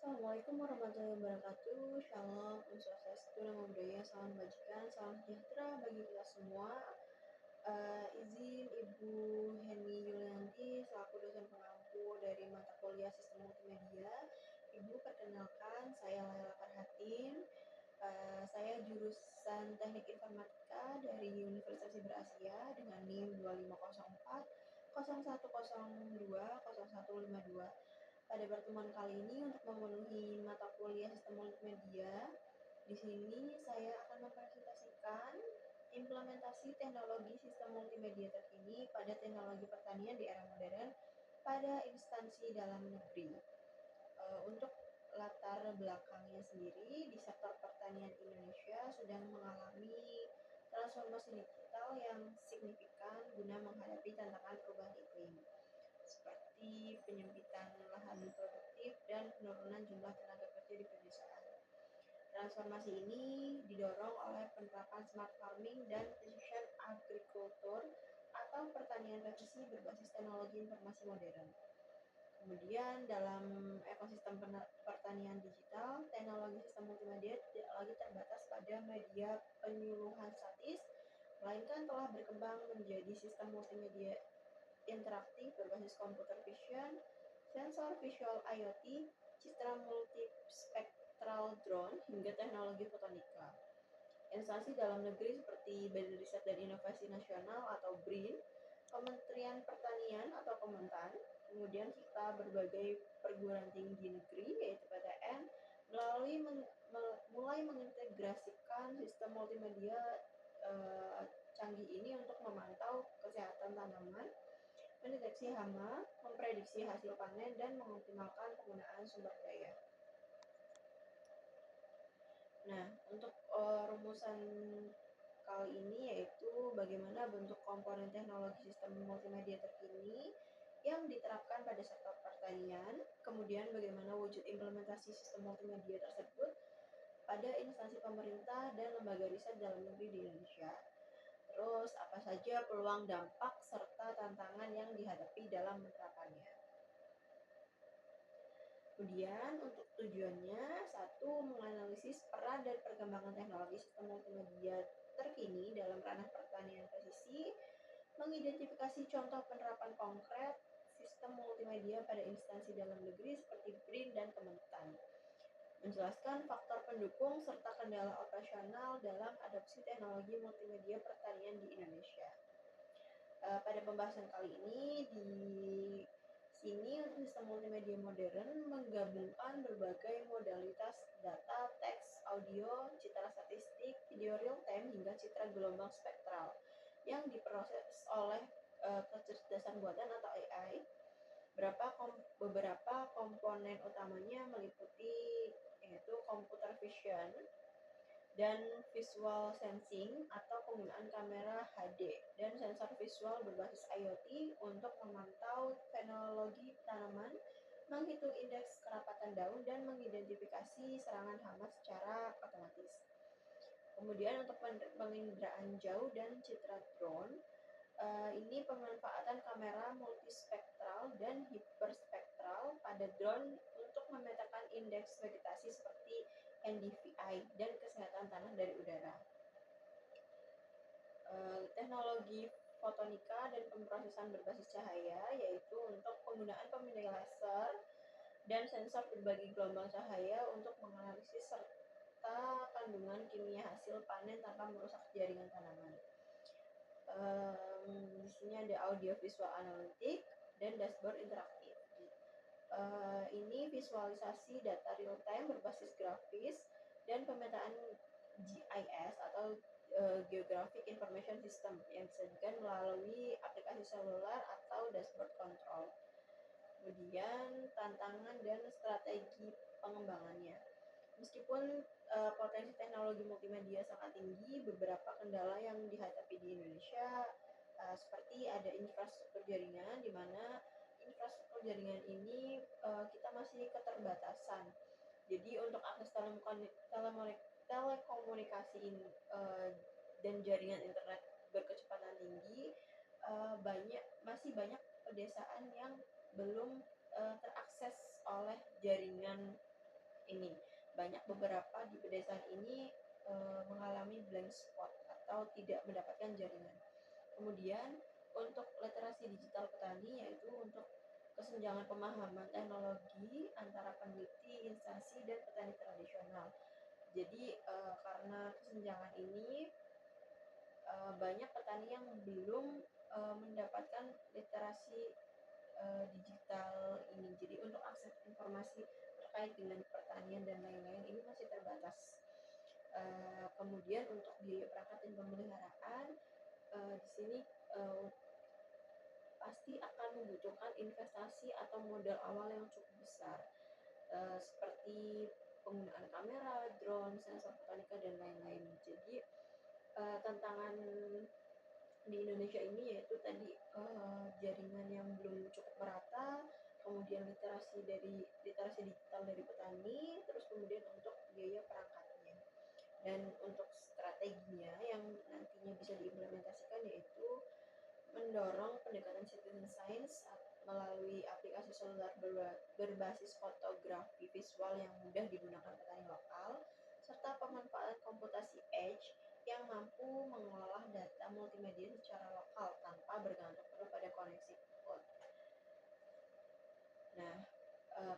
Assalamualaikum warahmatullahi wabarakatuh. Shalom, Om Swastiastu, Namo Buddhaya, salam kebajikan, salam sejahtera bagi kita semua. Izin Ibu Heni Yulianti selaku dosen pengampu dari mata kuliah Sistem Multimedia. Ibu, perkenalkan, saya Laila Farhatin. Saya jurusan Teknik Informatika dari Universitas Iber Asia dengan NIM 2504 0102 0152. Pada pertemuan kali ini untuk memenuhi mata kuliah Sistem Multimedia, di sini saya akan mempresentasikan implementasi teknologi sistem multimedia terkini pada teknologi pertanian di era modern pada instansi dalam negeri. Untuk latar belakangnya sendiri, di sektor pertanian Indonesia sedang mengalami transformasi digital yang signifikan guna menghadapi tantangan perubahan iklim, seperti penyempitan lahan produktif dan penurunan jumlah tenaga kerja di pedesaan. Transformasi ini didorong oleh penerapan smart farming dan precision agriculture atau pertanian presisi berbasis teknologi informasi modern. Kemudian dalam ekosistem pertanian digital, teknologi sistem multimedia tidak lagi terbatas pada media penyuluhan statis, melainkan telah berkembang menjadi sistem multimedia interaktif berbasis computer vision, sensor visual IoT, citra multispektral drone, hingga teknologi fotonika. Instansi dalam negeri seperti Badan Riset dan Inovasi Nasional atau BRIN, Kementerian Pertanian atau Kementan, kemudian serta berbagai perguruan tinggi negeri yaitu PTN, mulai mengintegrasikan sistem multimedia canggih ini untuk memantau kesehatan tanaman, mendeteksi hama, memprediksi hasil panen, dan mengoptimalkan penggunaan sumber daya. Nah, untuk rumusan kali ini yaitu bagaimana bentuk komponen teknologi sistem multimedia terkini yang diterapkan pada sektor pertanian, kemudian bagaimana wujud implementasi sistem multimedia tersebut pada instansi pemerintah dan lembaga riset dalam negeri di Indonesia. Terus, apa saja peluang, dampak, serta tantangan yang dihadapi dalam penerapannya. Kemudian untuk tujuannya, satu, menganalisis peran dan perkembangan teknologi sistem multimedia terkini dalam ranah pertanian presisi, mengidentifikasi contoh penerapan konkret sistem multimedia pada instansi dalam negeri seperti BRIN dan Kementan, menjelaskan faktor pendukung serta kendala operasional dalam adopsi teknologi multimedia pertanian di Indonesia. Pada pembahasan kali ini di sini untuk sistem multimedia modern menggabungkan berbagai modalitas data, teks, audio, citra statistik, video real time hingga citra gelombang spektral yang diproses oleh kecerdasan buatan atau AI. Beberapa komponen utamanya meliputi yaitu computer vision dan visual sensing atau penggunaan kamera HD dan sensor visual berbasis IoT untuk memantau fenologi tanaman, menghitung indeks kerapatan daun, dan mengidentifikasi serangan hama secara otomatis. Kemudian untuk penginderaan jauh dan citra drone, ini pemanfaatan kamera multispektral dan hiperspektral pada drone untuk memetakan indeks vegetasi seperti NDVI dan kesehatan tanah dari udara. Teknologi fotonika dan pemrosesan berbasis cahaya, yaitu untuk penggunaan pemindai laser dan sensor berbagai gelombang cahaya untuk menganalisis serta kandungan kimia hasil panen tanpa merusak jaringan tanaman. Di sini ada audio visual analitik dan dashboard interaktif. Ini visualisasi data real time berbasis grafis dan pemetaan GIS atau Geographic Information System yang disajikan melalui aplikasi seluler atau dashboard control. Kemudian tantangan dan strategi pengembangannya. Meskipun potensi teknologi multimedia sangat tinggi, beberapa kendala yang dihadapi di Indonesia seperti ada infrastruktur jaringan, di mana infrastruktur jaringan ini kita masih keterbatasan. Jadi untuk akses telekomunikasi dan jaringan internet berkecepatan tinggi, masih banyak pedesaan yang belum terakses oleh jaringan ini. Beberapa di pedesaan ini mengalami blank spot atau tidak mendapatkan jaringan. Kemudian untuk literasi digital petani, yaitu untuk kesenjangan pemahaman teknologi antara peneliti, instansi, dan petani tradisional. Jadi karena kesenjangan ini banyak petani yang belum mendapatkan literasi digital ini. Jadi untuk akses informasi terkait dengan pertanian dan lain-lain ini masih terbatas. Kemudian untuk biaya perangkat dan pemeliharaan, di sini pasti akan membutuhkan investasi atau modal awal yang cukup besar, seperti penggunaan kamera, drone, sensor fotonika, dan lain-lain. Jadi tantangan di Indonesia ini yaitu tadi jaringan yang belum cukup merata, kemudian literasi digital dari petani, terus kemudian untuk biaya perangkatnya. Dan untuk strateginya yang nantinya bisa diimplementasikan yaitu mendorong pendekatan citizen science melalui aplikasi seluler berbasis fotografi visual yang mudah digunakan petani lokal, serta pemanfaatan komputasi edge yang mampu mengolah data multimedia secara lokal tanpa bergantung penuh pada koneksi cloud. Nah,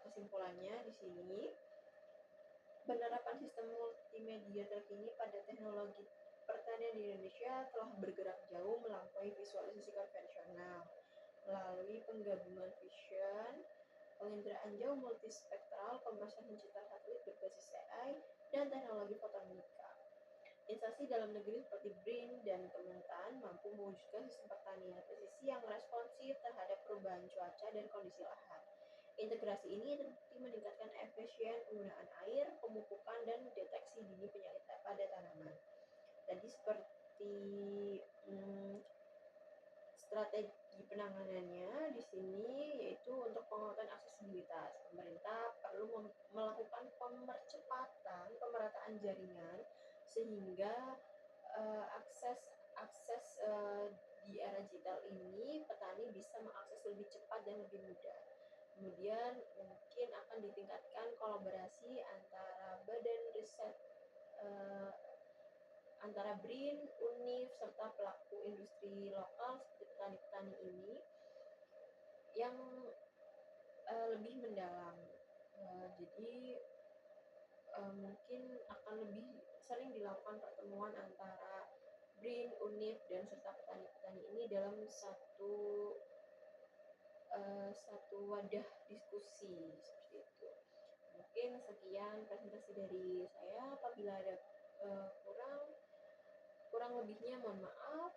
kesimpulannya di sini, penerapan sistem multimedia terkini pada teknologi pertanian di Indonesia telah bergerak jauh melampaui visualisasi konvensional melalui penggabungan vision, penginderaan jauh multispektral, pemrosesan digital satelit berbasis AI, dan teknologi fotonika. Instansi dalam negeri seperti BRIN dan Kementan mampu mewujudkan sistem pertanian presisi yang responsif terhadap perubahan cuaca dan kondisi lahan. Integrasi ini terbukti meningkatkan efisien penggunaan air, pemupukan, dan deteksi dini penyakit pada tanaman. Tadi seperti strategi penanganannya di sini yaitu untuk penguatan aksesibilitas. Pemerintah perlu melakukan pemerataan jaringan sehingga akses di era digital ini petani bisa mengakses lebih cepat dan lebih mudah. Kemudian mungkin akan ditingkatkan kolaborasi antara badan riset antara BRIN, UNIF, serta pelaku industri lokal seperti petani-petani ini yang lebih mendalam. Jadi mungkin akan lebih sering dilakukan pertemuan antara BRIN, UNIF, dan serta petani-petani ini dalam satu wadah diskusi seperti itu. Mungkin sekian presentasi dari saya. Apabila ada kurang lebihnya mohon maaf.